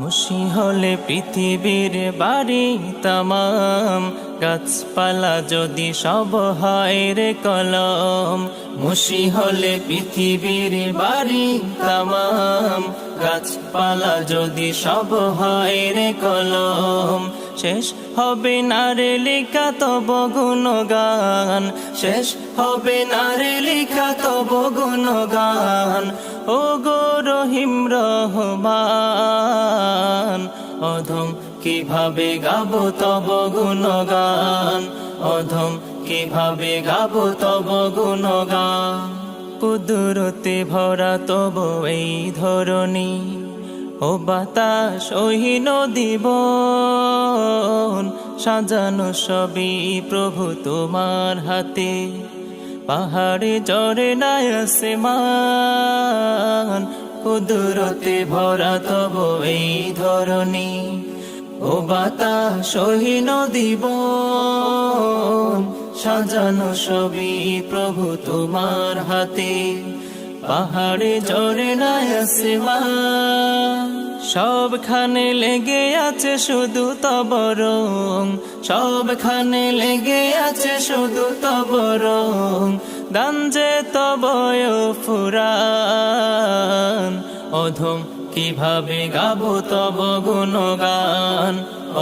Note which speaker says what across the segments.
Speaker 1: মুশি হলে পৃথিবীর বাড়ি তামাম, গাছপালা যদি সব হয় রে কলম। মুশি হলে পৃথিবীর বাড়ি তামাম, গাছপালা যদি সব হয় রে কলম। শেষ হবে না রে লেখা তব গুণগান, শেষ হবে না রে লেখা তব গুণগান। ও গো রহিম রহমান, অধম কিভাবে গাবো তব গুণগান, অধম কিভাবে গাবো তব গুণগান। কুদরতে ভরা তব এই ধরণী, ও বাতাস ওহি নদী বন, সাজানো সবই প্রভু তোমার হাতে। পাহাড়ে ঝরনায় আসমান, কুদরতে ভরা তব এই ধরণী, ও বাতাস ওহি নদী বন, সাজানো সবই প্রভু তোমার হাতে। পাহাড়ে ঝরনায় আসমান, সবখানে লেগে আছে শুধু তব রং, সবখানে লেগে আছে শুধু তব রং। দান যে তব ফুরান, অধম কিভাবে গাবো তব গুণগান,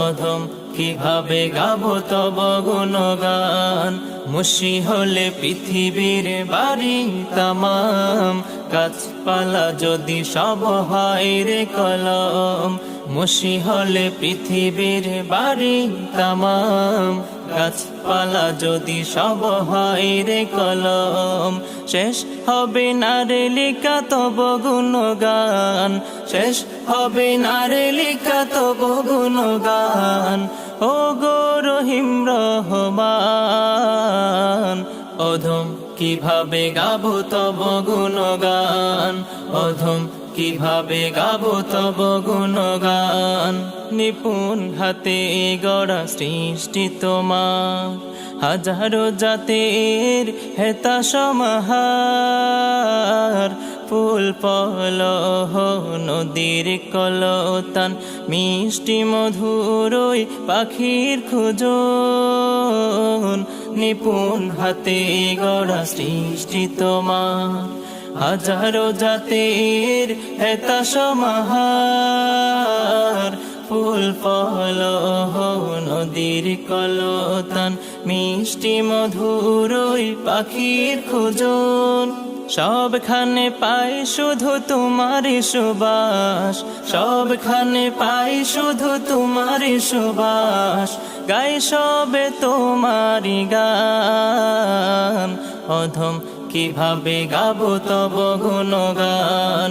Speaker 1: অধম কিভাবে গাবো তব গুণগান। মুশি হলে পৃথিবীর বাড়ি তামাম, গাছপালা যদি সব হয় রে কলম। মুশি হলে পৃথিবীর বাড়ি তামাম, গাছপালা যদি সব হয় রে কলম। শেষ হবে না রে লেখা তব গুণগান, শেষ হবে না রে লেখা তব গুণগান। ও গো রহিম রহমান, অধম কিভাবে গাবো তব গুণগান, অধম কিভাবে গাবো তব গুণগান। নিপুণ হাতে গড়া সৃষ্টি তোমার, হাজারো জাতের হেতা সমাহার। ফুল পলহ নদীর কলতান, মিষ্টি মধুর ওই পাখির খোঁজন। নিপুণ হাতে গড়া সৃষ্টি তোমার, হাজারো জাতের হেতা সমাহার। ফুল পলহ নদীর কলতান, মিষ্টি মধুর ওই পাখির খোঁজন। সবখানে পাই শুধু তোমারই সুবাস, সবখানে পাই শুধু তোমারই সুবাস। গাই সবে তোমারই গান, অধম কিভাবে গাবো তব গুণগান,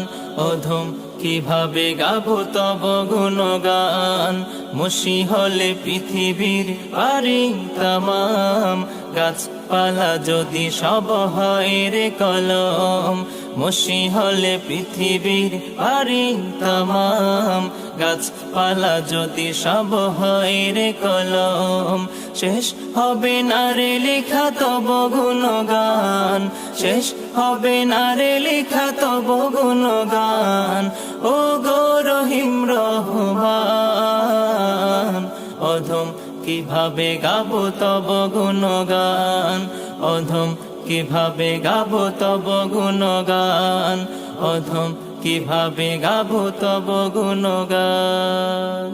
Speaker 1: অধম কিভাবে গাবো তব গুণগান। মুশি হলে পৃথিবীর বাড়ি তামাম, গাছপালা যদি সব হয় রে কলম। মুশি হলে পৃথিবীর বাড়ি তামাম, গাছপালা যদি সব হয় রে কলম। শেষ হবে না রে লেখা তব গুণগান, শেষ হবে না রে লেখা তব গুণগান। ও গো রহিম রহমান, অধম কিভাবে গাবো তব গুণগান, অধম কিভাবে গাবো তব গুণগান, অধম কিভাবে গাবো তব গুণগান।